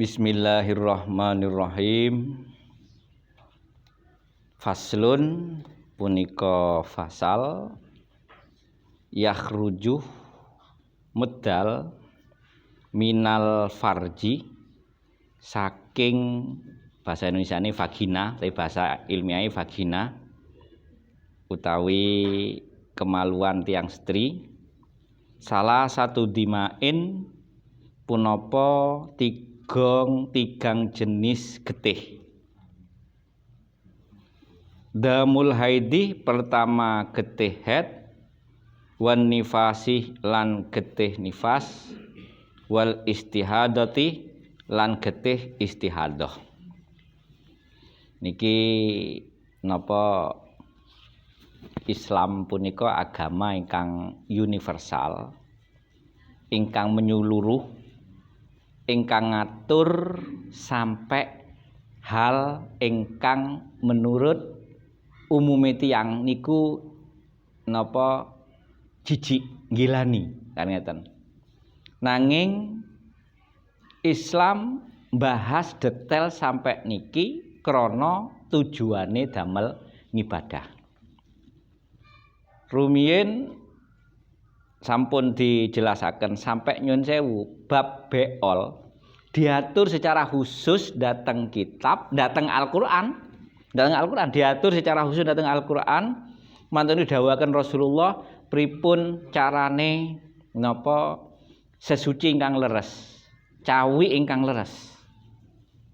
Bismillahirrahmanirrahim. Faslun punika fasal yakhruju medal minal farji saking bahasa Indonesia ini vagina, tapi bahasa ilmiahnya vagina utawi kemaluan tiang stri salah satu dimain punapa tigang jenis getih. Damul haidi pertama getih haid, wan nifasih lan getih nifas, wal istihadati lan getih istihadah. Niki napa Islam punika agama ingkang universal, ingkang menyeluruh, ingkang ngatur sampai hal ingkang menurut umume tiyang niku napa jijik ngilani kan ngeten. Nanging Islam bahas detail sampai niki krana tujuane damel ngibadah. Rumiyin sampun dijelasaken sampai nyun sewu bab beol diatur secara khusus datang kitab, datang Al-Qur'an diatur secara khusus datang Al-Qur'an. Mantun didhawuhaken Rasulullah pripun carane napa sesuci ingkang leres, cawi ingkang leres.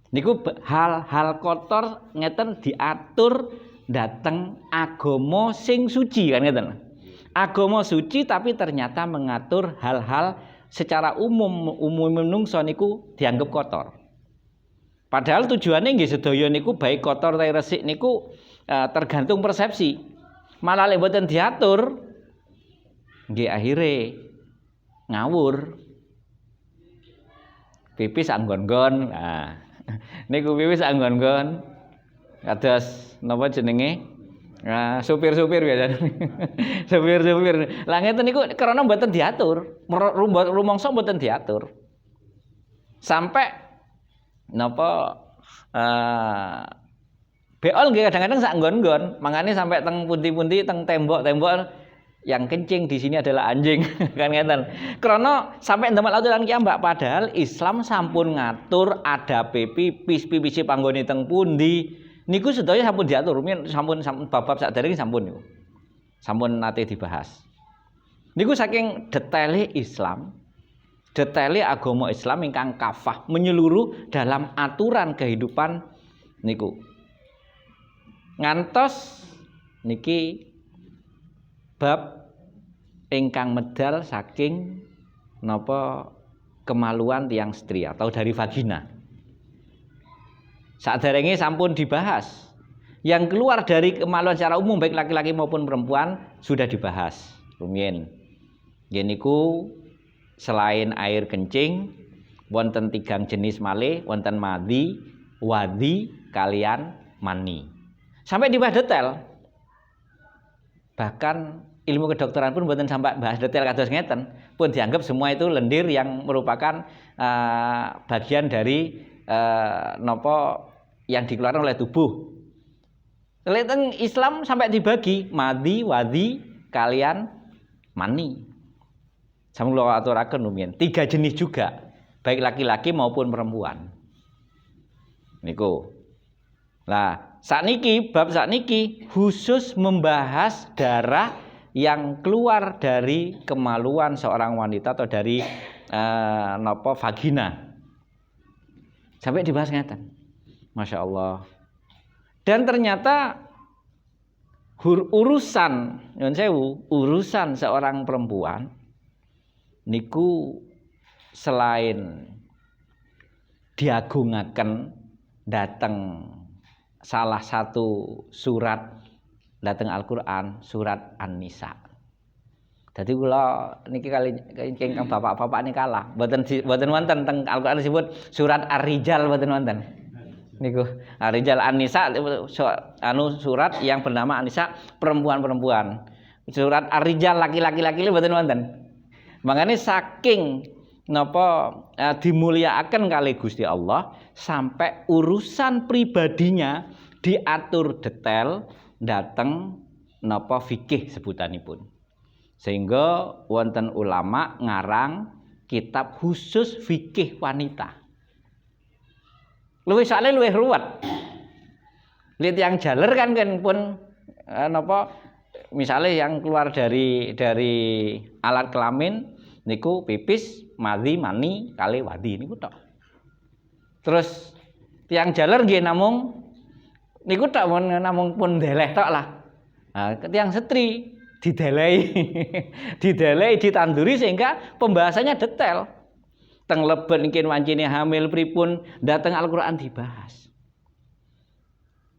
Niku hal-hal kotor ngeten diatur dateng agama sing suci kan ngeten. Agama suci tapi ternyata mengatur hal-hal secara umum menungso niku dianggap kotor. Padahal tujuannya nggih sedaya niku baik kotor ta resik niku tergantung persepsi. Malah lek mboten diatur nggih akhire ngawur. Pipis anggon-gon. Nah, niku pipis anggon-gon. Kados napa jenenge? Supir-supir biasa. Supir-supir. Lah ngeten niku karena mboten diatur. Rumangsa mboten diatur. Sampai napa beol nggih kadang-kadang sak nggon-nggon, mangane sampai teng pundi-pundi teng tembok-tembok yang kencing di sini adalah anjing kan ngeten. Karena sampai ndamel aturan kiambak padahal Islam sampun ngatur adabe pipis panggone teng pundi. Niku sedaya sampun diatur, sampun bab-bab saderenge sampun niku. Sampun nate dibahas. Niku saking detaile Islam, detaile agama Islam ingkang kafah menyeluruh dalam aturan kehidupan niku. Ngantos niki bab ingkang medal saking napa kemaluan tiang stri atau dari vagina. Saderenge sampun dibahas. Yang keluar dari kemaluan secara umum baik laki-laki maupun perempuan sudah dibahas. Rumiyin. Nggih niku selain air kencing wonten tigang jenis malih, wonten madhi, wadhi, kalian mani. Sampai dibahas detail. Bahkan ilmu kedokteran pun mboten sampai bahas detail kados ngeten, pun dianggap semua itu lendir yang merupakan bagian dari napa yang dikeluarkan oleh tubuh. Teng Islam sampai dibagi madhi, wadhi, kalian mani. Sampun kula aturaken rumiyin, 3 jenis juga, baik laki-laki maupun perempuan. Niku. Lah, sakniki bab sakniki khusus membahas darah yang keluar dari kemaluan seorang wanita atau dari napa vagina. Sampai dibahas ngeten. Masya Allah. Dan ternyata urusan nyun sewu, urusan seorang perempuan niku selain diagungaken dateng salah satu surat dateng Al-Qur'an, surat An-Nisa. Jadi kula niki kali ingkang bapak-bapak niki kalah. Mboten wonten teng Al-Qur'an disebut surat Ar-Rijal mboten wonten. Niku Rijal An-Nisa surat yang bernama An-Nisa perempuan-perempuan. Surat Ar-Rijal laki-laki mboten wonten. Makanya saking napa dimulyakaken kali Gusti Allah sampai urusan pribadinya diatur detail dateng napa fikih sebutanipun. Sehingga wonten ulama ngarang kitab khusus fikih wanita. Luwih soalnya luwih ruwet. Lihat yang jaler kan pun napa misalnya yang keluar dari alat kelamin niku pipis, madhi, mani, kali wadi niku tok. Terus tiang jaler nggih namung niku tok namung pun deleh tok lah. Nah, tiang setri didelehi didelehi ditanduri sehingga pembahasannya detail. Teng leben kin wancine hamil pripun dateng Al-Qur'an dibahas.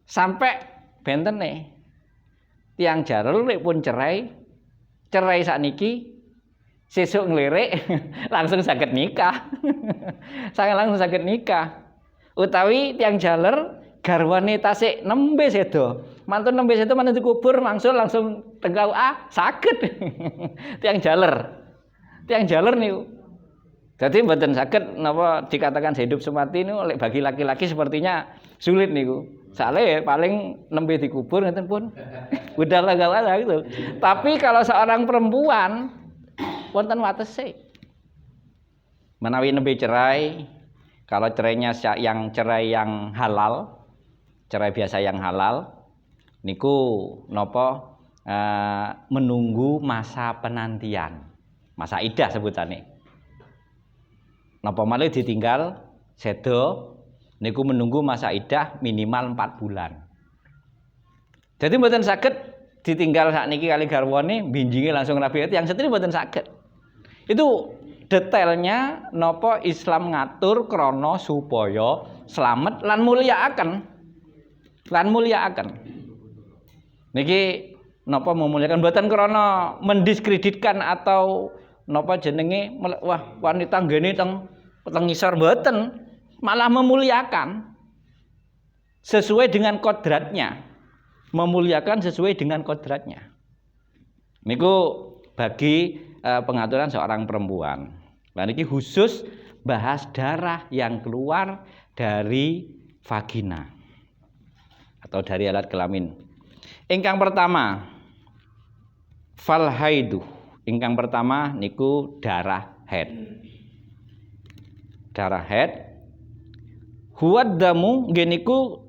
Sampai bentene tiang jaler lek pun cerai sakniki sesuk ngelirik langsung saged nikah. Saya langsung saged nikah. Utawi tiang jaler garwane tasik nembe sedo. Mantun nembe sedo mantun dikubur langsung tengkau saged. Tiang jaler niku. Jadi mboten saged napa dikatakan hidup semati niku oleh bagi laki-laki sepertinya sulit niku. Soalnya paling nembe dikubur ngeten pun. Udah lah gitu. Tapi kalau seorang perempuan wonten watese. Menawi nembe cerai, kalau cerainya cerai yang halal, cerai biasa yang halal niku napa menunggu masa penantian. Masa iddah sebutane. Napa malih ditinggal sedo niku menunggu masa iddah minimal 4 bulan. Jadi mboten saged ditinggal sakniki kali garwane binjinge langsung rabi yang setri mboten saged. Itu detailnya napa Islam ngatur krana supaya slamet lan mulyakaken. Niki napa memuliakan mboten krana mendiskreditkan atau napa jenenge wah wanita nggene teng ngisor mboten, malah memuliakan sesuai dengan kodratnya. Memuliakan sesuai dengan kodratnya. Niku bagi pengaturan seorang perempuan. Lah niki khusus bahas darah yang keluar dari vagina atau dari alat kelamin. Ingkang pertama fal haidu. Ingkang pertama niku darah haid. Darah haid huwad damu nggih niku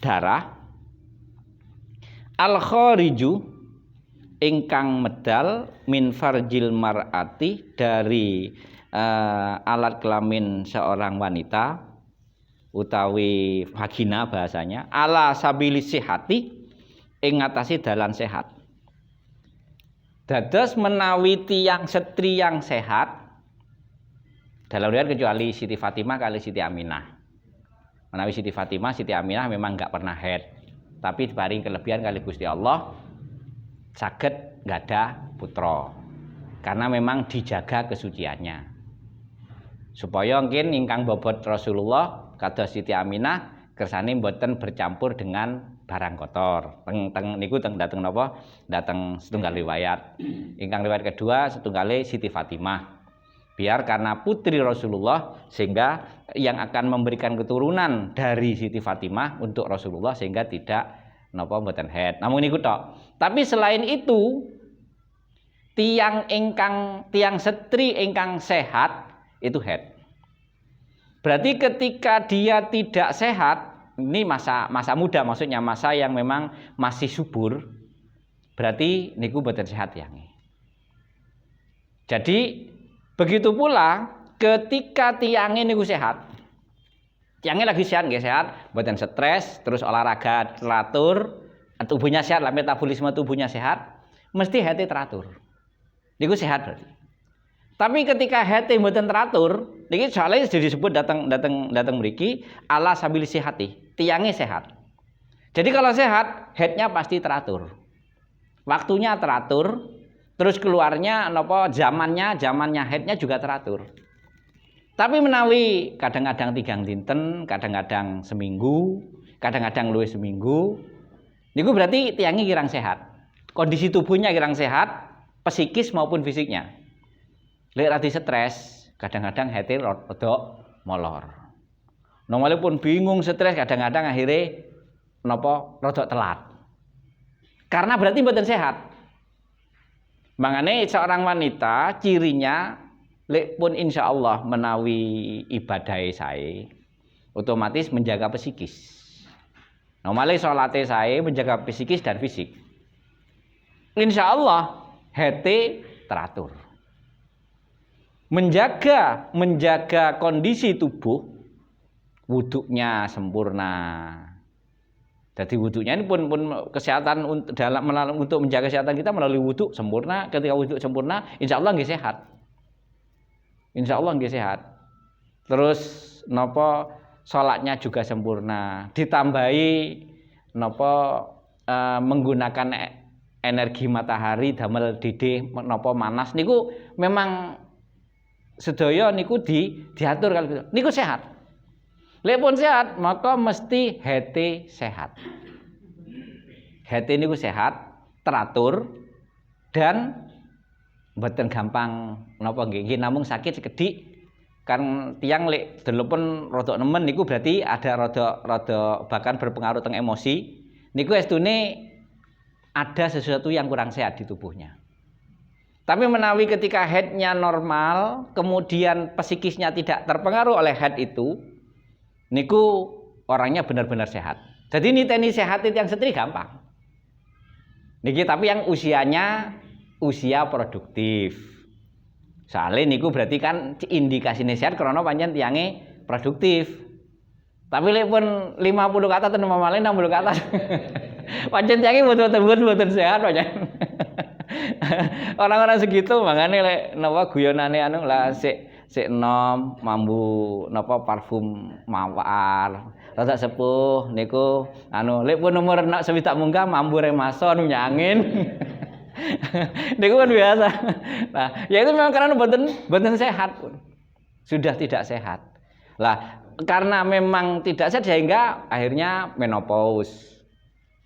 darah al khariju ingkang medal min farjil mar'ati dari alat kelamin seorang wanita utawi vagina bahasanya ala sabilis sihati ing ngatasi dalan sehat. Dados menawi tiyang setri yang sehat dalam riwayat kecuali Siti Fatimah kali Siti Aminah. Menawi Siti Fatimah, Siti Aminah memang enggak pernah haid, tapi diparingi kelebihan kali Gusti Allah saged nggada putra. Karena memang dijaga kesuciannya. Supaya mungkin ingkang bobot Rasulullah kados Siti Aminah kersane mboten bercampur dengan barang kotor. Niku dateng napa? Dateng setunggal riwayat. Ingkang riwayat kedua setunggale Siti Fatimah. Biar karena putri Rasulullah sehingga yang akan memberikan keturunan dari Siti Fatimah untuk Rasulullah sehingga tidak napa mboten haid. Namun niku tok. Tapi selain itu tiang setri ingkang sehat itu haid. Berarti ketika dia tidak sehat, ini masa muda maksudnya masa yang memang masih subur, berarti niku mboten sehat yang. Jadi begitu pula ketika tiangnya niku sehat, tiangnya lagi sehat nggih sehat, mboten stres, terus olahraga teratur, tubuhnya sehat, metabolisme tubuhnya sehat, mesti hati teratur. Niku sehat berarti. Tapi ketika hati mboten teratur, niki soalnya disebut datang mriki ala sabil sihati, tiangnya sehat. Jadi kalau sehat, headnya pasti teratur. Waktunya teratur, terus keluarnya napa zamannya headnya juga teratur. Tapi menawi kadang-kadang 3 dinten, kadang-kadang seminggu, kadang-kadang luwih seminggu, niku berarti tiange kirang sehat. Kondisi tubuhnya kirang sehat, psikis maupun fisiknya. Lek radi stres, kadang-kadang hati rada molor. Normalipun bingung stres, kadang-kadang akhirnya napa rada telat. Karena berarti mboten sehat. Mangane seorang wanita cirinya lek pun insyaallah menawi ibadahe sae otomatis menjaga psikis. Normale salate sae menjaga psikis dan fisik. Insyaallah hati teratur. Menjaga kondisi tubuh wuduknya sempurna. Jadi wuduknya ini pun kesehatan untuk menjaga kesehatan kita melalui wuduk sempurna. Ketika wuduk sempurna, insyaallah nggih sehat. Insyaallah nggih sehat. Terus napa salatnya juga sempurna. Ditambahi napa menggunakan energi matahari damel didih napa manas niku memang sedaya niku diatur kalau gitu. Niku sehat. Lek pun sehat, maka mesti hati sehat. Hati niku sehat, teratur dan mboten gampang napa nggih namung sakit sekedhik kan tiang lek delepon rada nemen niku berarti ada rada bahkan berpengaruh teng emosi. Niku estune ada sesuatu yang kurang sehat di tubuhnya. Tapi menawi ketika headnya normal, kemudian psikisnya tidak terpengaruh oleh head itu, niku orangnya benar-benar sehat. Jadi niteni sehat itu yang setri gampang. Niki tapi yang usianya usia produktif. Soalnya niku berarti kan indikasinya sehat karena pancen tiange produktif. Tapi lek pun 50 ke atas atau malah 60 ke atas. Pancen tiange betul-betul sehat pancen. Orang-orang segitu makanya lek napa guyonane anu lah sik enom mambu napa parfum mawar rada sepuh niku anu lek pun umur 60 munggah mambu remason nyangin. Niku kan biasa. Nah, ya itu memang karena boten sehat pun. Sudah tidak sehat. Lah, karena memang tidak sehat sehingga akhirnya menopause.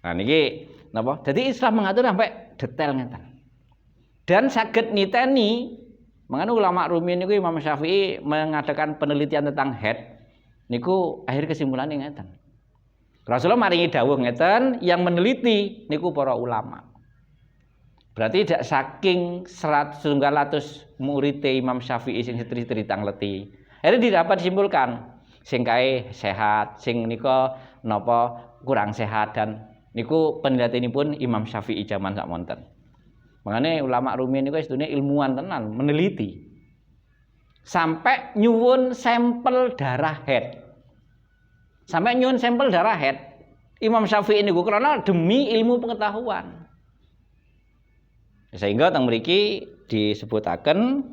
Nah, niki napa? Jadi Islam mengatur sampai detail ngeten. Dan saged niteni mangane ulama rumiyin niku Imam Syafi'i mengadakan penelitian tentang head niku akhir kesimpulannya ngeten. Rasulullah maringi dawuh ngeten yang meneliti niku para ulama. Berarti tidak saking 100 murid Imam Syafi'i sing setri-setri tangleti. Akhirnya dapat disimpulkan sing kae sehat, sing nika napa kurang sehat dan niku penelitianipun Imam Syafi'i zaman sakmonten. Makanya ulama rumiyin niku sedune ilmuwan tenan meneliti. Sampai nyuwun sampel darah head. Sampai nyuwun sampel darah head. Imam Syafi'i niku karena demi ilmu pengetahuan. Sehingga teng mriki disebutaken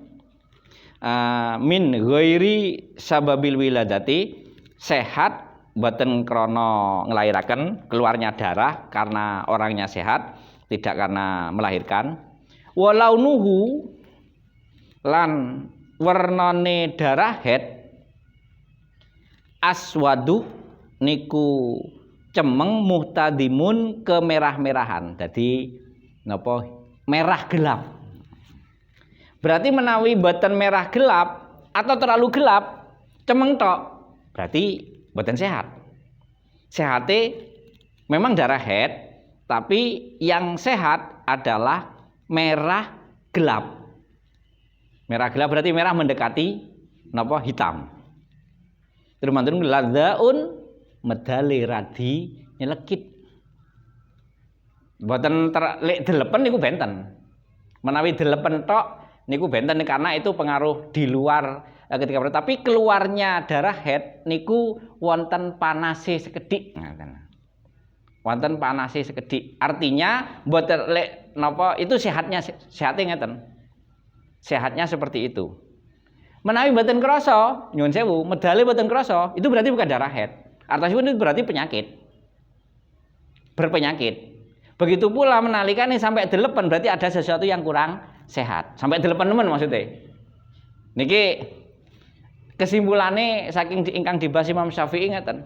min ghairi sababil wiladati sehat boten krana nglairaken keluarnya darah karena orangnya sehat tidak karena melahirkan walaunuhu lan wernane darah head aswadu niku cemeng muhtadimun kemerah-merahan dadi napa merah gelap. Berarti menawi boten merah gelap atau terlalu gelap, cemeng tok, berarti boten sehat. Sehate memang darah head, tapi yang sehat adalah merah gelap. Merah gelap berarti merah mendekati napa hitam. Terus ladzaun medale radi nyelekit. Boten lek delepen niku benten. Menawi delepen tok niku benten karena itu pengaruh di luar ketika tapi keluarnya darah head niku wonten panase sekedhik ngaten. Wonten panase sekedhik. Artinya boten lek napa itu sehatnya ngeten. Sehatnya seperti itu. Menawi boten krasa, nyuwun sewu, medale boten krasa, itu berarti bukan darah head. Artinya itu berarti penyakit. Berpenyakit. Begitu pula menalikan ini sampai delepen berarti ada sesuatu yang kurang sehat. Sampai delepen nemen maksudnya. Niki Kesimpulane saking ingkang dibahas Imam Syafi'i ngeten.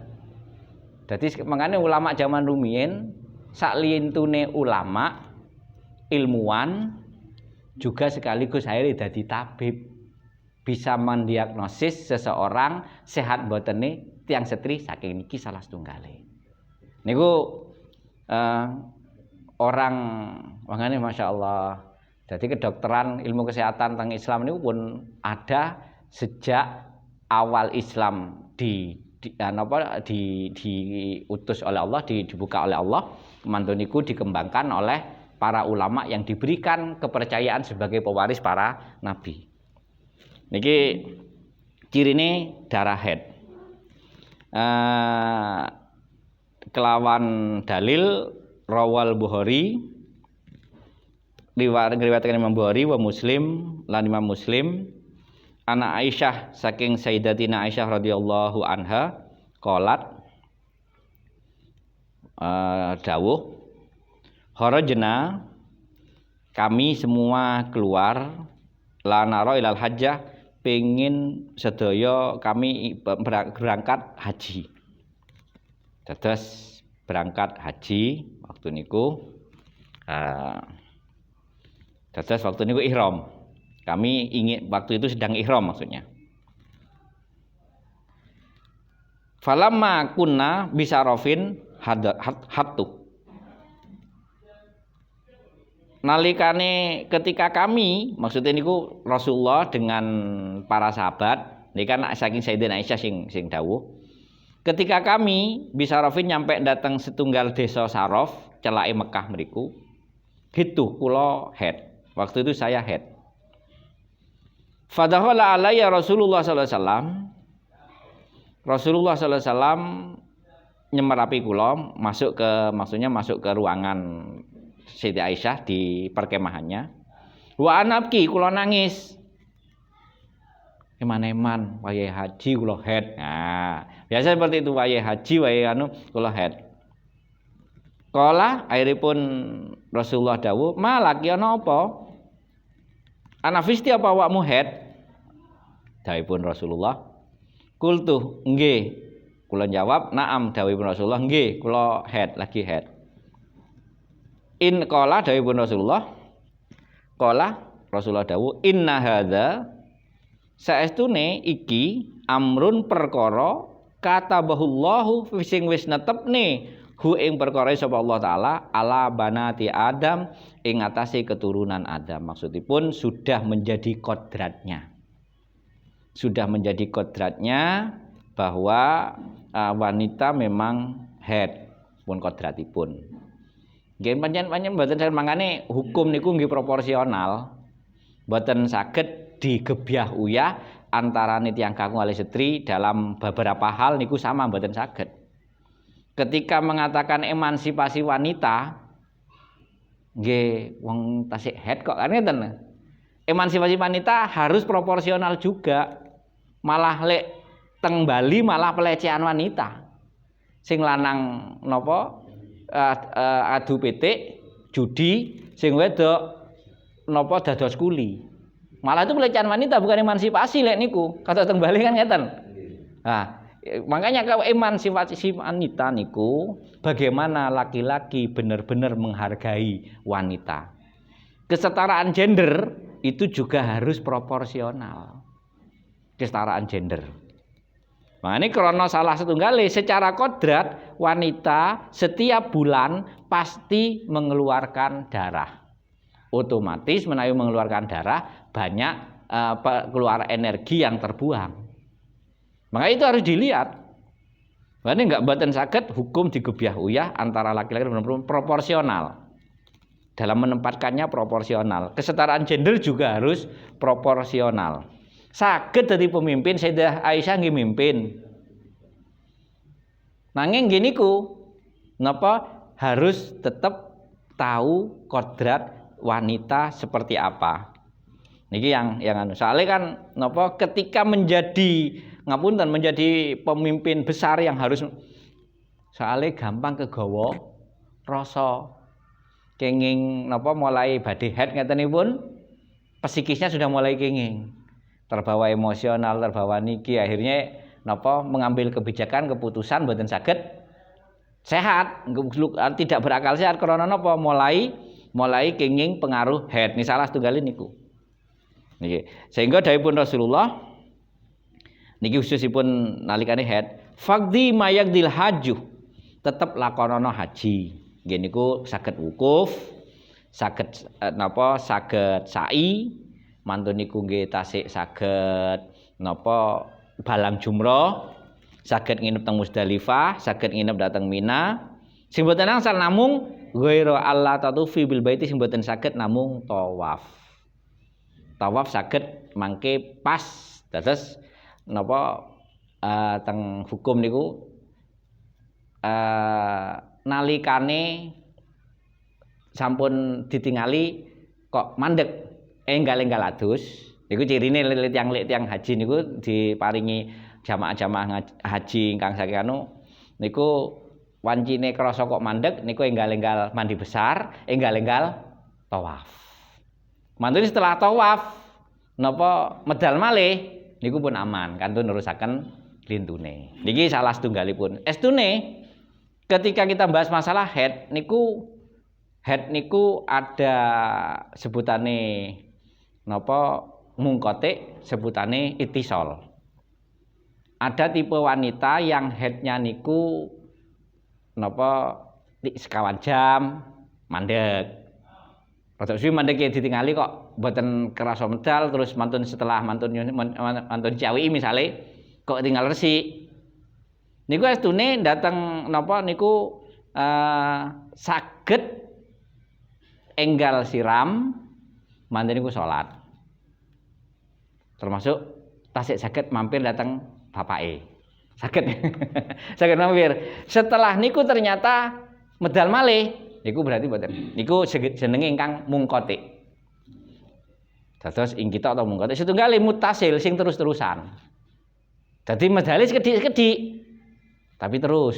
Dadi makane ulama zaman rumiyin sakliyentune ulama ilmuwan juga sekaligus akhirnya dadi tabib, bisa mendiagnosis seseorang sehat botene tiang setri saking niki salah setunggale. Niku orang makanya Masya Allah. Jadi kedokteran ilmu kesehatan tentang Islam ini pun ada sejak awal Islam diutus oleh Allah, dibuka oleh Allah. Mantu niku dikembangkan oleh para ulama yang diberikan kepercayaan sebagai pewaris para nabi. Niki cirine darah haid. Kelawan dalil rawal Bukhari riwayatkan Imam Bukhari wa Muslim lan Imam Muslim ana Aisyah saking Sayyidatina Aisyah radhiyallahu anha qalat dawuh kharajna kami semua keluar lanaro ilal hajjah pengin sedaya kami berangkat haji. Dados berangkat haji waktu niku dados waktu niku ihram. Kami ingin waktu itu sedang ihram maksudnya. Falamma kunna bisarofin hattu. Nalikane ketika kami maksudnya niku Rasulullah dengan para sahabat, ini kan saking Sayyidatina Aisyah sing dawuh. Ketika kami bisarofin nyampe datang setunggal desa Sarof, celake Mekah mriku. Gitu kula haid. Waktu itu saya haid. Fadakhala alayya Rasulullah sallallahu alaihi wasallam. Rasulullah sallallahu alaihi wasallam nyemerapi kula masuk ke ruangan Siti Aisyah di perkemahannya. Wa anabki kula nangis. Eman-eman wayahe haji kula haid. Nah, biasa seperti itu wayahe haji wayahe kula haid. Kala akhiripun Rasulullah dawuh, "Malaki ana apa?" Anafisti apa awakmu haid? Dawuhipun Rasulullah, "Qultu, nggih." Kula jawab, "Na'am." Dawuhipun Rasulullah, "Nggih, kula haid, lagi haid." In qala dawuhipun Rasulullah, qala Rasulullah dawuh, "Inna hadza saestune iki amrun perkara katabahullahu sing wis netepne hu ing perkara sapa Allah taala ala banati Adam ing atase keturunan Adam." Maksudipun sudah menjadi kodratnya. Sudah menjadi kodratnya bahwa wanita memang haid pun kodratipun. Nggih pancen mboten saged mangane hukum niku nggih proporsional. Mboten saged digebyah uyah antarané tiyang kakung kali setri dalam beberapa hal niku sama mboten saged. Ketika mengatakan emansipasi wanita, nggih wong tasik haid kok kan ngeten. Emansipasi wanita harus proporsional juga. Malah lek teng Bali malah pelecehan wanita. Sing lanang napa adu petik, judi, sing wedok napa dados kuli. Malah itu pelecehan wanita bukan emansipasi lek niku. Kata teng Bali kan ngeten. Nah, makanya kalau emansipasi wanita niku bagaimana laki-laki benar-benar menghargai wanita. Kesetaraan gender itu juga harus proporsional. Kesetaraan gender. Nah, ini karena salah setunggali secara kodrat wanita setiap bulan pasti mengeluarkan darah. Otomatis menawi mengeluarkan darah banyak keluar energi yang terbuang. Maka itu harus dilihat. Ini enggak mboten saged hukum digebyah uyah antara laki-laki dan perempuan proporsional. Dalam menempatkannya proporsional. Kesetaraan gender juga harus proporsional. Saged dadi pemimpin Sayyidah Aisyah nggih mimpin. Nanging nggih niku napa harus tetap tahu kodrat wanita seperti apa. Niki yang anu. Soalnya kan napa ketika menjadi ngapunten menjadi pemimpin besar yang harus soalnya gampang kegawa rasa kenging napa mulai badhe haid ngatenipun psikisnya sudah mulai kenging. terbawa emosional, terbawa niki, akhirnya napa mengambil kebijakan keputusan mboten saged sehat, tidak berakal sehat karena napa mulai kenging pengaruh head. Ini salah setunggalin niku. Niki. Sehingga dawuhipun Rasulullah niki khususipun nalikane head, faqdi mayaqdil haju. Tetep lakonono haji. Nggih niku saged wukuf, saged saged sa'i, mantun niku nggih tasik saged napa balang jumroh, saged nginep teng Musdalifah, saged nginep dateng Mina. Sing boten angsal namung ghairu Allah tatufi bil baiti, sing boten saged namung tawaf. Tawaf saged mangke pas dados napa teng hukum niku nalikane sampun ditingali kok mandeg enggal-enggal adus niku cirine tiyang haji niku diparingi jamaah-jamaah haji ingkang saking niku wancine krasa kok mandeg niku enggal-enggal mandi besar, enggal-enggal tawaf. Mantune setelah tawaf napa medal malih niku pun aman kantun nerusaken lintune. Niki salah setunggalipun. Estune ketika kita bahas masalah head niku ada sebutane napa mungkotik, sebutane itisol. Ada tipe wanita yang headnya niku napa sekawan jam mandek. Rada suwi mandek ditingali kok mboten kerasa medal, terus mantun setelah mantun ciawiki misale kok tinggal resik. Niku estune dateng napa niku saged enggal siram mantun niku salat. Termasuk tasik saged mampir dateng bapake. Saged. Saged mampir. Setelah niku ternyata medal malih, niku berarti mboten. Niku jenenge ingkang mungkotik. Dados ing kita atau mungkotik setunggal mutasil sing terus-terusan. Dadi medale sekedhik-sekedhik. Tapi terus.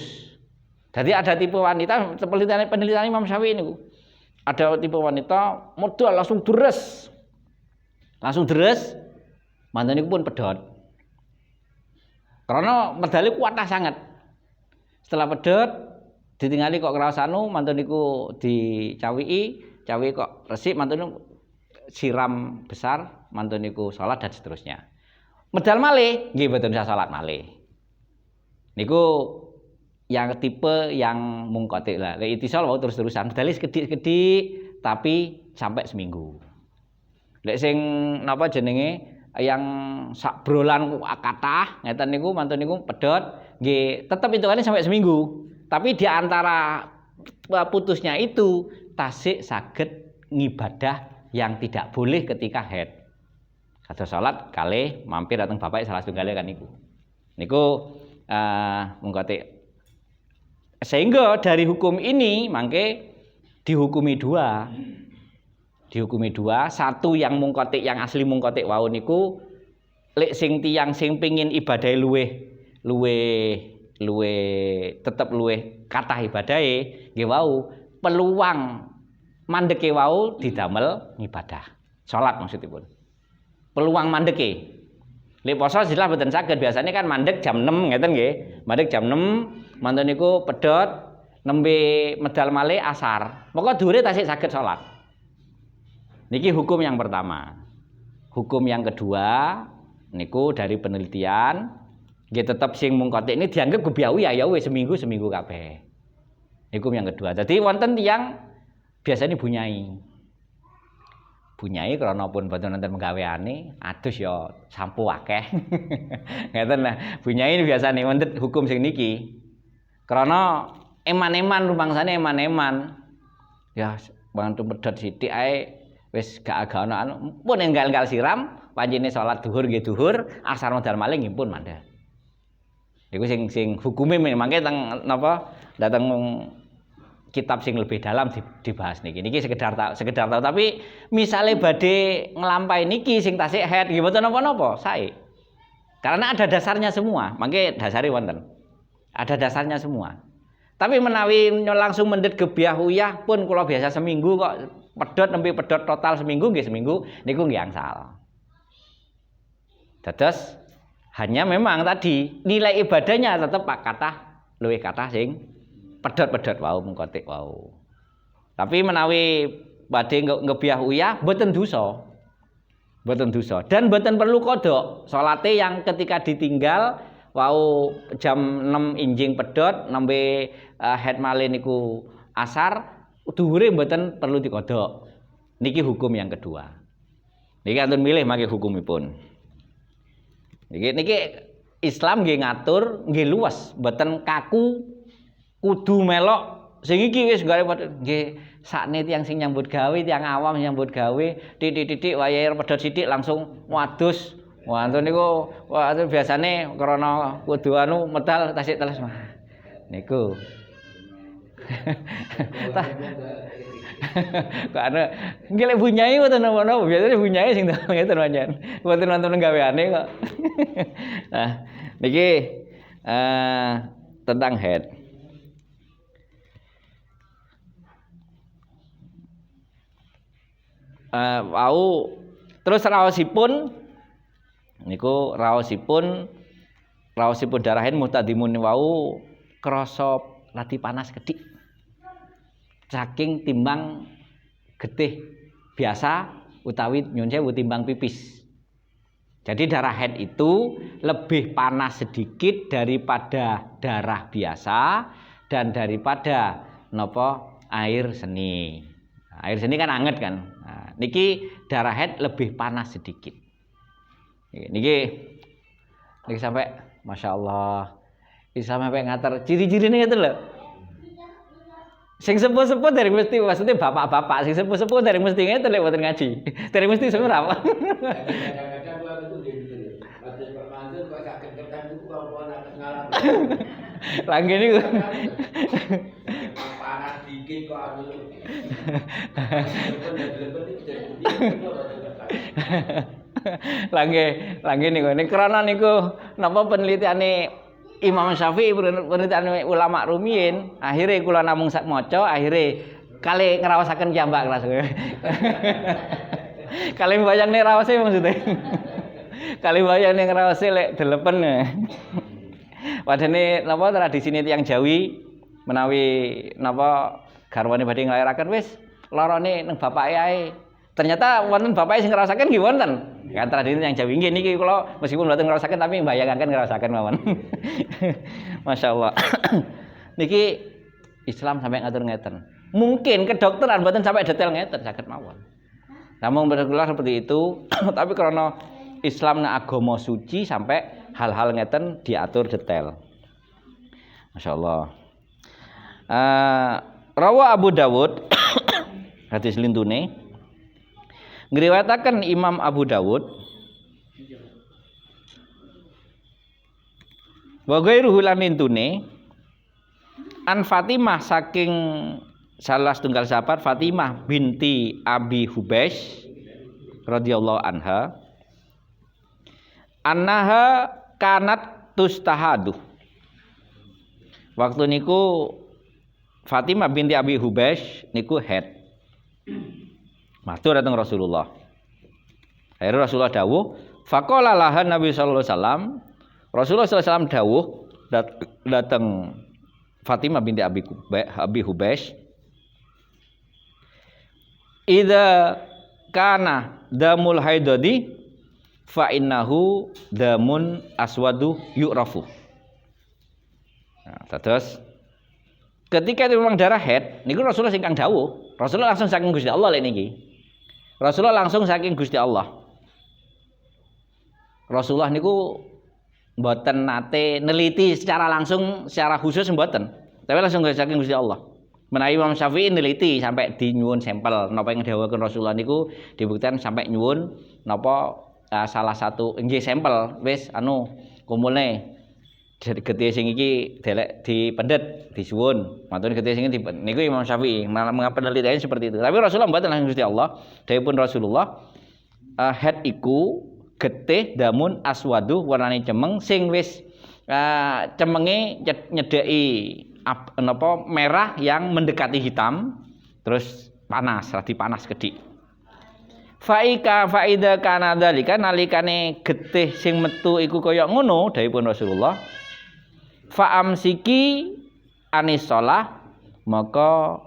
Jadi ada tipe wanita penelitian Imam Syafi'i niku. Ada tipe wanita modal langsung deres. Langsung deres. Mantan niku pun pedhot. Karena medale kuatah sangat. Setelah pedhot ditingali kok ngrasanu mantan niku dicawiki, kok resik mantan niku siram besar, mantan niku salat dan seterusnya. Medal malih nggih mboten usah salat malih. Niku yang tipe yang mungkotik lah. Lek itisol wau terus-terusan. Medale sekedhik-sekedhik tapi sampai seminggu. Lek sing napa jenenge yang sak brolan kathah ngeten niku mantun niku pedhot nggih tetep hitungane sampai seminggu. Tapi di antara putusnya itu tasik saged ngibadah yang tidak boleh ketika haid. Kados salat kalih mampir dateng bapak salah setunggal kan niku. Niku mungkotik. Sehingga dari hukum ini mangke dihukumi dua. Satu yang mungkotik, yang asli mungkotik wau niku lek sing tiyang sing pengin ibadah tetep luweh kathah ibadahe nggih wau peluang mandeke wau didamel ngibadah. Salat maksudipun. Peluang mandeke. Lek poso jelas mboten saged, biasanya kan mandek jam 6 ngeten nggih. Mandek jam 6, mantun niku pedhot nembe medal malih asar. Moko dhuwure tasik saged salat. Niki hukum yang pertama. Hukum yang kedua niku dari penelitian nggih tetep sing mungkotik ini dianggap gebiawi ya wis seminggu kabeh. Hukum yang kedua. Jadi wonten tiyang biasanya bunyai karena pun boten wonten penggaweane adus ya sampo akeh. Ngeten lah. Bunyai biasane wonten hukum sing niki. Karena eman-eman rumangsane eman-eman. Ya bantu pedhot sithik ae wis gak ana pun enggal-enggal siram, pancene salat zuhur nggih zuhur, asar modal malih nggih pun mandhap. Iku sing hukume mangke teng napa dateng kitab sing lebih dalam dibahas niki. Niki sekedar tahu tapi misale badhe nglampahi niki sing tasik haid nggih mboten napa-napa, sae. Karena ada dasarnya semua, mangke dasare wonten. Ada dasarnya semua. Tapi menawi langsung mendet gebyah uyah pun kula biasa seminggu kok pedhot nembe pedhot total seminggu nggih seminggu niku nggih angsal. Dados hanya memang tadi nilai ibadahnya tetap luwih kathah sing pedhot-pedhot wau mengkotik wau. Tapi menawi badhe ngebiah uyah mboten dosa. Mboten dosa dan mboten perlu qada. Salate yang ketika ditinggal wau jam 6 injing pedhot nembe head malih niku asar dhuwure mboten perlu diqada. Niki hukum yang kedua. Niki antun milih mangke hukumipun. Niki Islam nggih ngatur nggih luwes, mboten kaku kudu melok sing iki wis gare nggih sakne tiyang sing nyambut gawe, tiyang awam nyambut gawe, titik-titik wayahe pedhot sithik langsung wadus. Wonten niku biasane krana kudu medal tasik teles mah. Niku. Karena nggih lek bunyai mboten napa-napa, biasane bunyai sing ngeten pancen. Mboten wonten gaweane kok. Nah, niki tentang head. Wau terus raosipun niku raosipun darah haid muhtadimun wau krasa lati panas kedhik. Saking timbang getih biasa utawi nyun sewu timbang pipis. Jadi darah haid itu lebih panas sedikit daripada darah biasa dan daripada nopo air seni. Air seni kan anget kan. Nah, niki darah haid lebih panas sedikit. Niki sampai masya Allah. Bisa sampai ngatar ciri-cirine ngeten lho. Sing sepuh-sepuh dari mesti maksudnya bapak-bapak sing sepuh-sepuh dari mesti ngeten lek mboten ngaji. Dari mesti semerap. Kadang-kadang kula itu nggih. Kados Pak Mansur kok saged ketan niku kula atas ngalah. Langge niku. Panas dikit kok anu. Langge niku krana niku napa penelitiane Imam Syafi'i penelitian ulama rumiyin akhirnya kula namung sak maca akhirnya kali ngraosaken jambak kelas. Kali bayangne raose maksudnya. Kali bayangne ngraose lek delepen. Wadene napa tradisine tiyang Jawi menawi napa garwane badhe nglairaken wis larane ning bapake ae. Ternyata wonten bapake sing ngrasaken nggih wonten. Kan tradisi yang Jawi nggih niki kula meskipun mboten ngrasaken tapi mbayangaken ngrasaken mawon. Masyaallah. Niki Islam sampai ngatur ngeten. Mungkin kedokteran mboten sampai detail ngeten saged mawon. Namun benar seperti itu, tapi karena Islam agama suci sampai hal-hal ngeten diatur detail. Masyaallah. Rawa Abu Dawud hadis lintune ngriwayataken Imam Abu Dawud wa ghairuhu lan lintune an Fatimah saking salah setunggal sahabat Fatimah binti Abi Hubaisy radhiyallahu anha annaha kanat tustahadu. Waktu niku Fatimah binti Abi Hubaisy niku haid. Matur dateng Rasulullah. Akhirnya Rasulullah dawuh, faqala lahan Nabi sallallahu alaihi wasallam. Rasulullah sallallahu alaihi wasallam dawuh dateng Fatimah binti Abi Hubaisy. Idza kana damul haidadi fa innahu damun aswadu yu'rafu. Nah, terus ketika itu memang darah haid, niku Rasulullah sing kang dawuh. Rasulullah langsung saking Gusti Allah lek niki. Rasulullah langsung saking Gusti Allah. Rasulullah niku mboten nate neliti secara langsung secara khusus mboten. Tapi langsung saking Gusti Allah. Menawi Imam Syafi'i neliti sampai di nyuwun sampel napa yang didhawuhaken Rasulullah niku dibuktikan sampai nyuwun napa salah satu nggih sampel wis kumpulne jadi getih sing iki delek dipendet disuwun matur getih sing iki niku Imam Syafi'i mengapa penelitiannya seperti itu. Tapi Rasulullah mboten langsung Gusti Allah dawuhipun Rasulullah haid iku getih damun aswadu warnane cemeng sing wis cemenge nyedeki napa merah yang mendekati hitam terus panas radi panas kedhik. Faida kana dzalika nalikane getih sing metu iku kaya ngono dawuhipun Rasulullah. Fa amsiki anis shalah maka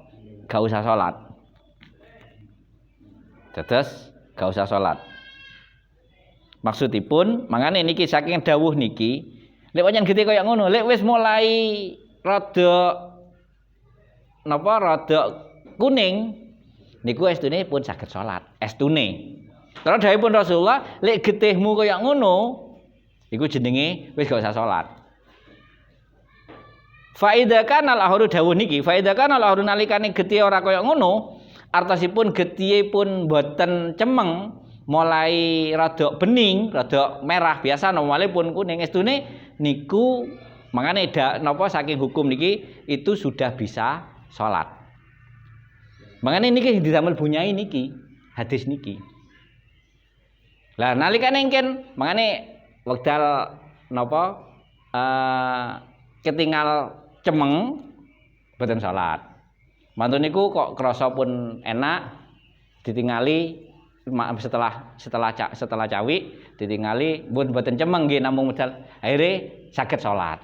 gak usah salat. Dados gak usah salat. Maksudipun mangane niki saking dawuh niki lek pancen getih kaya ngono, lek wis mulai rada kuning niku estune pun saged salat, estune. Terus dawuhipun Rasulullah, lek getihmu kaya ngono, iku jenenge wis gak usah salat. Fa idza kana al-ahru dawuh niki, fa idza kana al-ahru nalikane getih ora kaya ngono, artosipun getihipun boten cemeng, mulai rada bening, rada merah biasa normale pun kuning estune niku mangane napa saking hukum niki itu sudah bisa salat. Mangane niki didamel bunyai niki, hadis niki. Lah nalikane engken mangane wekdal napa ketinggal cemeng boten salat. Mantun niku kok krasa pun enak ditingali setelah cawi ditingali boten cemeng nggih namung medal akhire saged salat.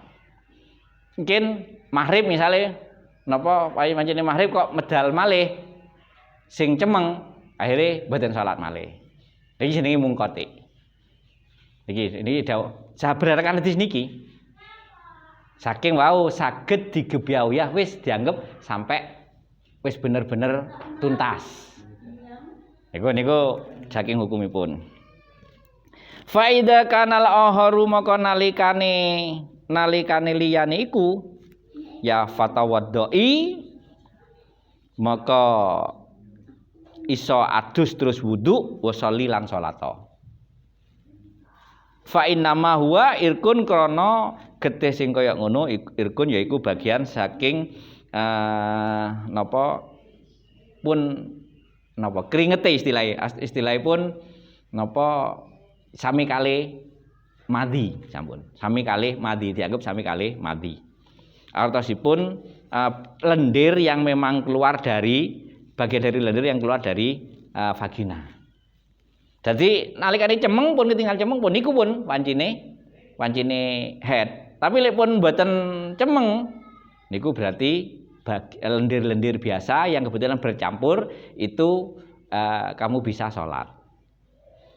Mungkin maghrib misalnya napa pancene maghrib kok medal malih sing cemeng akhire boten salat malih. Iki jenenge mungkoti. Niki sabarakan hadis niki. Saking wau saged digebyawiyah wis dianggep sampai wis bener-bener tuntas. Niku saking hukumipun. Fa idza kana al-ahru maka nalikane liyane iku ya fatawaddoi maka iso adus terus wudu wa sholli lan salata. Fa innama huwa irkun krana getih sing kaya ngono irkun yaiku bagian saking kringete istilahipun sami kalih madhi sampun. Sami kalih madhi dianggap sami kalih madhi. Artosipun lendir yang memang keluar dari bagian dari lendir yang keluar dari vagina. Jadi nalikane cemeng pun ketinggal cemeng pun niku pun wancine head. Tapi lek pun mboten cemeng niku berarti lendir-lendir biasa yang kebetulan bercampur itu kamu bisa sholat.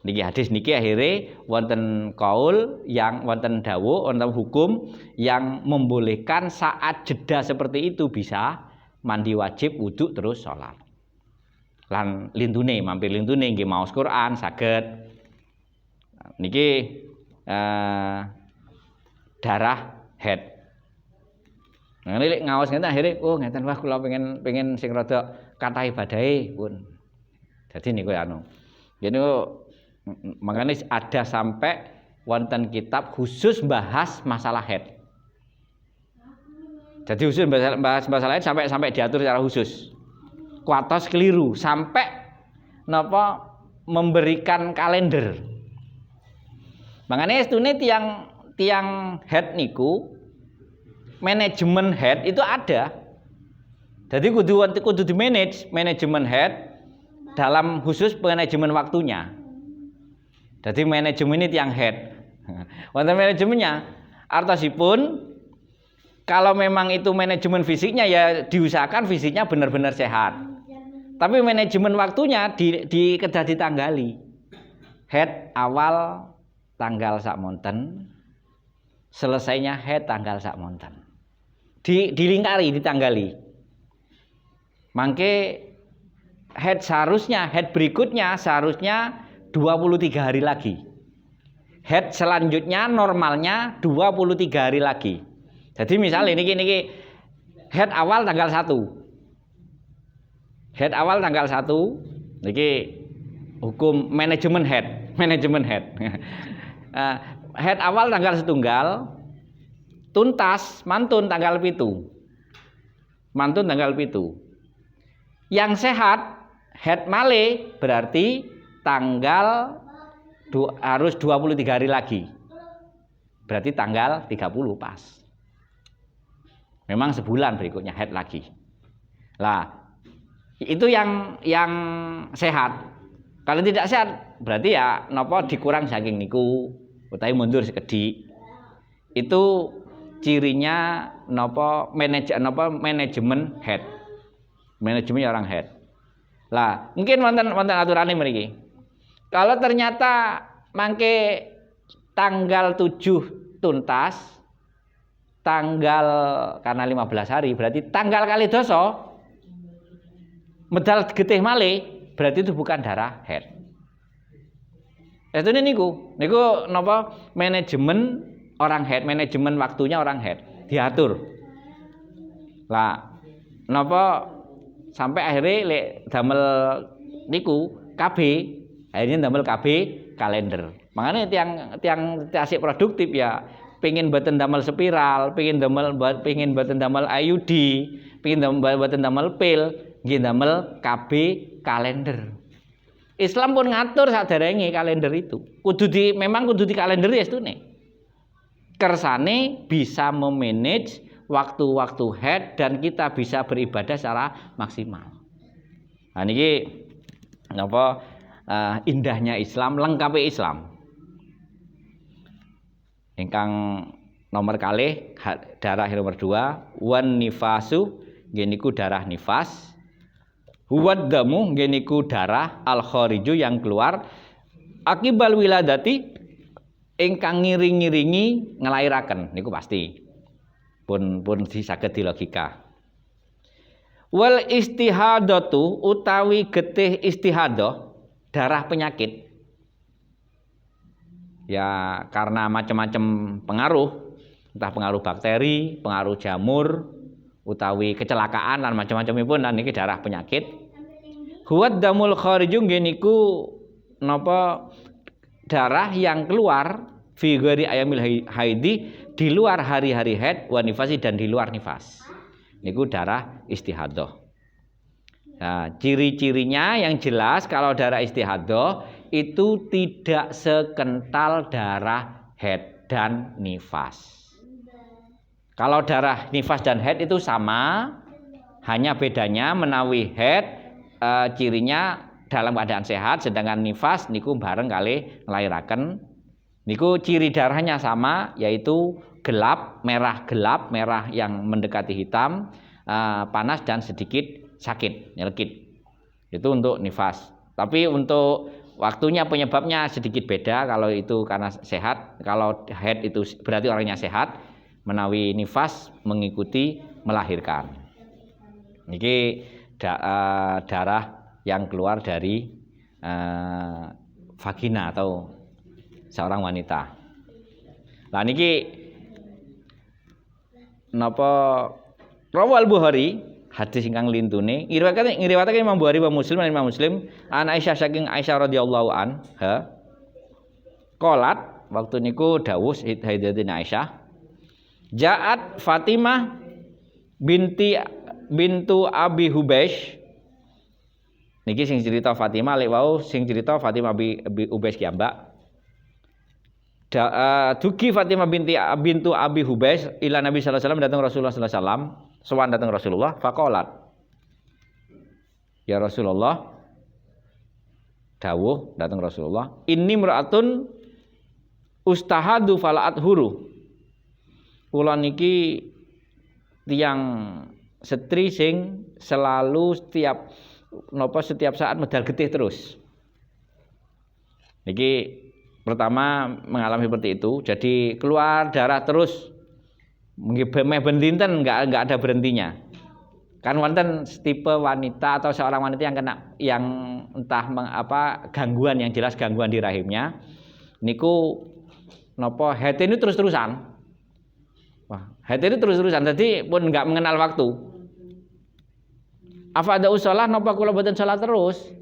Niki hadis niki akhirnya wonten kaul yang wonten dawuh wonten hukum yang membolehkan saat jeda seperti itu bisa mandi wajib wudu terus sholat. Lan lintune mampir lintune nggih maos Quran saged. Niki darah head. Nah lek ngaos ngeten akhire ngeten wah kula pengen sing rada kathah ibadahe pun. Dadi niku anu. Yen makanya ada sampai wonten kitab khusus bahas masalah head. Jadi khusus bahas masalah head sampai diatur secara khusus. Kuatos keliru sampai napa memberikan kalender. Makanya estune tiang head niku manajemen head itu ada. Jadi kudu di manage manajemen head dalam khusus manajemen waktunya. Jadi manajemen ini tiang head. Wonten manajemennya artosipun kalau memang itu manajemen fisiknya ya diusahakan fisiknya benar-benar sehat. Tapi manajemen waktunya kedah ditanggali. Head awal tanggal sakmonten, selesainya head tanggal sakmonten. Dilingkari, ditanggali. Mangke head berikutnya seharusnya 23 hari lagi. Head selanjutnya normalnya 23 hari lagi. Jadi misalnya niki head awal tanggal 1. Head awal tanggal 1 niki hukum manajemen head. Head awal tanggal 1 tuntas mantun tanggal 7. Mantun tanggal 7. Yang sehat head male berarti tanggal harus 23 hari lagi. Berarti tanggal 30 pas. Memang sebulan berikutnya head lagi. Lah, itu yang sehat. Kalau tidak sehat berarti ya napa dikurang saking niku utawi mundur sekedhik. Itu cirinya manajemen head. Manajemen orang head. Lah, mungkin wonten aturane mriki. Kalau ternyata mangke tanggal 7 tuntas, tanggal karena 15 hari berarti tanggal kali doso medal getih malih berarti itu bukan darah head. Itu niku napa manajemen orang head, manajemen waktunya orang head diatur. Lah napa sampai akhirnya lek damel niku KB akhirnya damel KB kalender. Makanya tiang asik produktif ya pengen boten damel spiral, pengen boten damel IUD, pengen boten damel pil, nggih damel KB kalender. Islam pun ngatur saderenge kalender itu. Memang kudu di kalender ya stune. Kersane bisa memanage waktu-waktu head dan kita bisa beribadah secara maksimal. Nah niki napa indahnya Islam, lengkapi Islam. Ingkang nomor kalih darah nomor 2 wan nifasu nggih niku darah nifas. Huwad damu nggih niku darah al khariju yang keluar akibal wiladati ingkang ngiring-ngiringi ngelairaken niku pasti. Pun disaged di logika. Wal istihadatu utawi getih istihadah darah penyakit. Ya karena macam-macam pengaruh, entah pengaruh bakteri, pengaruh jamur, utawi kecelakaan dan macam-macamipun dan niki darah penyakit. Huwad damul khariju nggih niku napa darah yang keluar fi ghairi ayamil haidi di luar hari-hari haid wa nifasi dan di luar nifas. Niku darah istihadah. Nah, ciri-cirinya yang jelas kalau darah istihadah itu tidak sekental darah haid dan nifas. Kalau darah nifas dan haid itu sama, hanya bedanya menawi haid cirinya dalam keadaan sehat, sedangkan nifas niku bareng kali nglairaken. Niku ciri darahnya sama, yaitu gelap, merah yang mendekati hitam, panas dan sedikit sakit, nyelekit. Itu untuk nifas. Tapi untuk waktunya penyebabnya sedikit beda. Kalau itu karena sehat, kalau haid itu berarti orangnya sehat. Menawi nifas mengikuti melahirkan. Niki darah yang keluar dari vagina atau seorang wanita. Lah niki napa rawal Bukhari hadis ingkang lintune ngriwayatake Imam Bukhari wa Muslim an Aisyah saking Aisyah radhiyallahu anha qalat waktu niku dawuh Sayyidatina Aisyah Ja'at Fatimah bintu Abi Hubeish. Niki sing cerita Fatimah lek wau sing cerita Fatimah Abi Hubeish ki ambak. Dugi Fatimah bintu Abi Hubeish ila Nabi sallallahu alaihi wasallam datang Rasulullah sallallahu alaihi wasallam, sowan datang Rasulullah faqalat. Ya Rasulullah dawuh datang Rasulullah, "Inni mra'atun ustahadu falaat huru." Kula niki tiyang setri sing selalu setiap saat medal getih terus. Niki pertama mengalami seperti itu, jadi keluar darah terus. Meh bendinten enggak ada berhentinya. Kan wonten tipe wanita atau seorang wanita yang entah gangguan yang jelas gangguan di rahimnya. Niku napa haid ini terus-terusan. Wah, haid ini terus-terusan jadi pun enggak mengenal waktu. Apa ada usalah napa kula boten salat terus?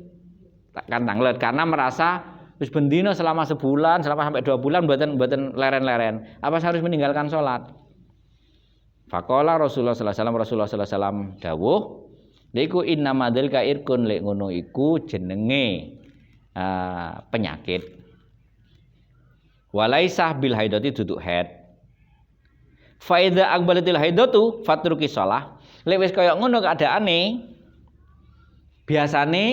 Kan tanglet karena merasa wis bendina selama sebulan, selama sampai 2 bulan boten leren-leren. Apa saya harus meninggalkan salat? Faqala Rasulullah sallallahu alaihi wasallam dawuh, "Liku inna madil kairkun lek ngono iku jenenge penyakit. Walaisah bil haidati duduk haid. Fa idza aqbalatil haidatu fatruki shalah." Lek wis kaya ngono keadaane biasane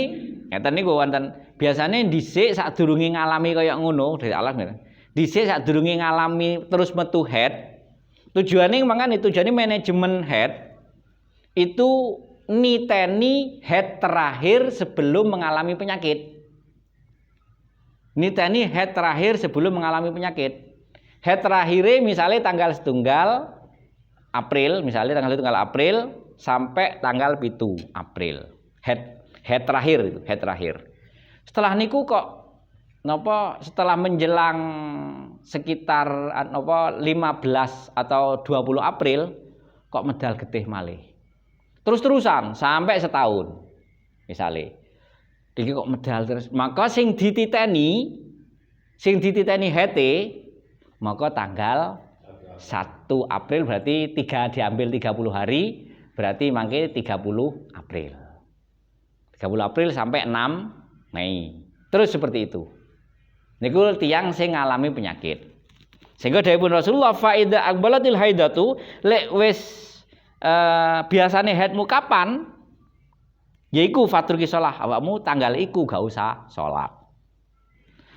ngeten niku wonten Biasane dhisik sadurunge ngalami kaya ngono, dari alam ya. Dhisik sadurunge ngalami terus metu head. Tujuane manajemen head itu niteni head terakhir sebelum mengalami penyakit. Niteni head terakhir sebelum mengalami penyakit. Head terakhirnya misalnya tanggal 1 April, misalnya tanggal 1 April sampai tanggal 7 April. Head terakhir itu, head terakhir. Setelah niku kok setelah menjelang sekitar 15 atau 20 April kok medal getih malih. Terus-terusan sampai setahun. Misalnya. Iki kok medal terus. Maka sing dititeni hete maka tanggal 1 April berarti diambil 30 hari berarti mangke 30 April. 30 April sampai 6 Mei. Terus seperti itu. Niku tiyang sing ngalami penyakit. Sehingga dawuhipun Rasulullah faida aqbalatil haidatu lek wis biasane haidmu kapan? Yaiku fatruki shalah, awakmu tanggal iku gak usah salat.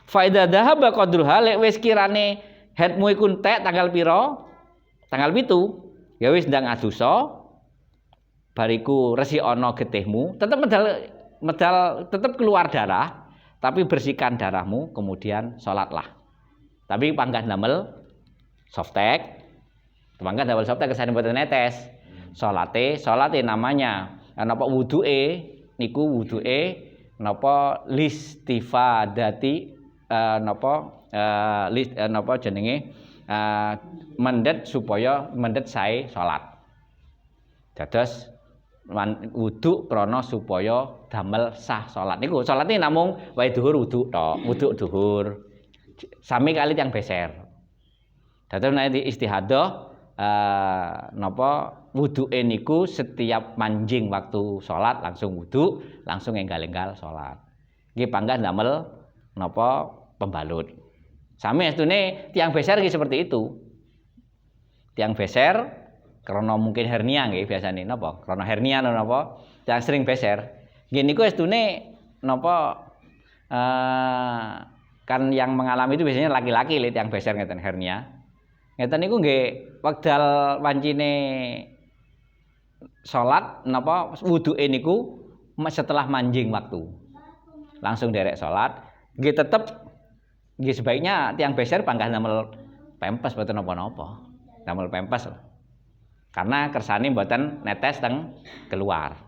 Faida dhahaba qadruha lek wis kirane haidmu iku entek tanggal pira? Tanggal 7. Ya wis ndang adosa. Bariku resi ana getihmu, tetep medal tetep keluar darah. Tapi bersihkan darahmu, kemudian sholatlah. Tapi pangkat damel softtek, kesane mboten netes. Sholate namanya napa wuduke niku wuduke napa listifadati napa jenenge mendet supaya mendet sae sholat. Dados wudu krana supaya damel sah salat. Niku salat iki namung wae dhuwur wudu tok, wudu dhuwur. Sami kali tiyang beser. Dados nek istihadah napa wuduke niku setiap manjing waktu salat langsung wudu, langsung enggal-enggal salat. Nggih panggah damel napa pembalut. Sami estune tiyang beser nggih seperti itu. Tiyang beser karena mungkin hernia nggih biasane napa? Karena hernia napa? Yang sering beser. Nggih niku estune napa kan yang mengalami itu biasanya laki-laki lho yang beser ngeten hernia. Ngeten niku nggih wekdal wancine salat napa wuduke niku setelah manjing waktu. Langsung derek salat, nggih tetep nggih sebaiknya tiang beser panggah damel pempes boten napa-napa. Damel pempes. Karena kersane mboten netes teng keluar.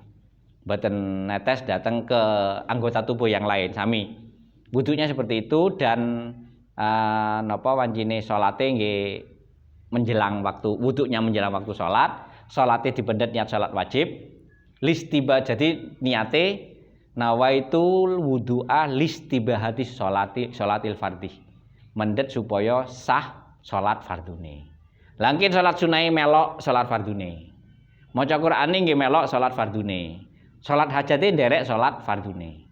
Mboten netes datang ke anggota tubuh yang lain sami. Wudunya seperti itu dan napa wancine salate nggih menjelang waktu wudunya menjelang waktu salat, salate dipendet niat salat wajib. Listiba jadi niate nawaitul wudu'a listibahati salatil fardhi. Mendet supaya sah salat fardune. Langkin salat sunai melok salat fardune. Maca Qur'ane nggih melok salat fardune. Salat hajate nderek salat fardune.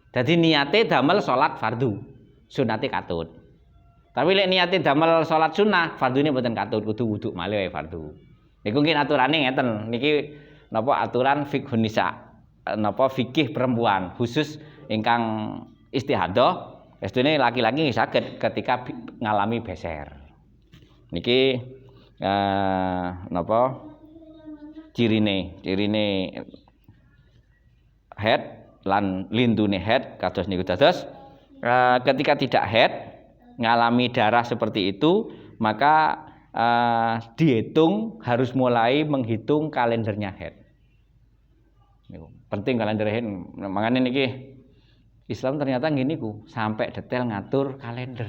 Dadi niate damel salat fardu, sunate katut. Tapi lek niate damel salat sunah, fardune mboten katut, kudu wudu malih wae fardu. Niku nggih aturane ngeten. Niki napa aturan fiqhun nisa. Napa fikih perempuan khusus ingkang istihadah, estune laki-laki saged ketika ngalami beser. Niki napa cirine head lan lindune head kados niku dados ketika tidak head ngalami darah seperti itu maka dihitung harus mulai menghitung kalendernya head. Niku penting kalender head. Makane niki Islam ternyata ngene ku sampai detail ngatur kalender.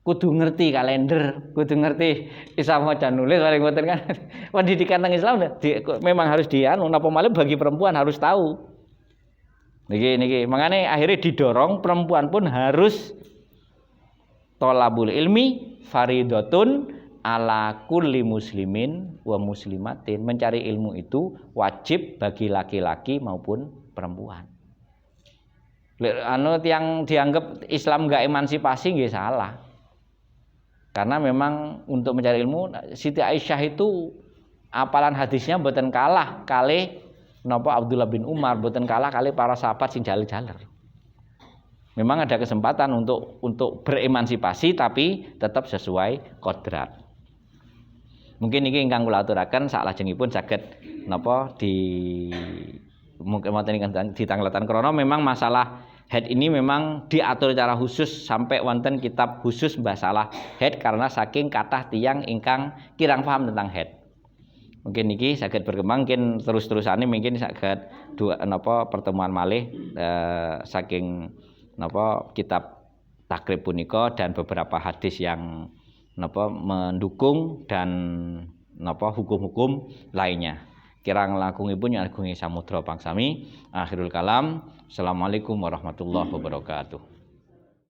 Kudu ngerti kalender, kudu ngerti bisa maca nulis paling ngoten kan. Pendidikan teng Islam memang harus napa malih bagi perempuan harus tahu. Niki makane akhirnya didorong perempuan pun harus thalabul ilmi faridatun ala kulli muslimin wa muslimatin. Mencari ilmu itu wajib bagi laki-laki maupun perempuan. Yang dianggap Islam enggak emansipasi nggih salah. Karena memang untuk mencari ilmu Siti Aisyah itu apalan hadisnya mboten kalah kalih napa Abdullah bin Umar, mboten kalah kalih para sahabat sing jaler-jaler. Memang ada kesempatan untuk beremansipasi tapi tetap sesuai kodrat. Mungkin ini ingkang kula aturaken saklajengipun saged napa mungkin wonten ditangletan krana memang masalah haid ini memang diatur secara khusus sampai wonten kitab khusus masalah haid karena saking kathah tiyang ingkang kirang paham tentang haid. Mungkin niki saged berkembang mungkin terus-terusane mungkin saged pertemuan malih saking kitab takrib punika dan beberapa hadis yang mendukung dan hukum-hukum lainnya. Kirang langkungipun nyagungi samudra pangsami. Akhirul kalam. Assalamualaikum warahmatullahi wabarakatuh.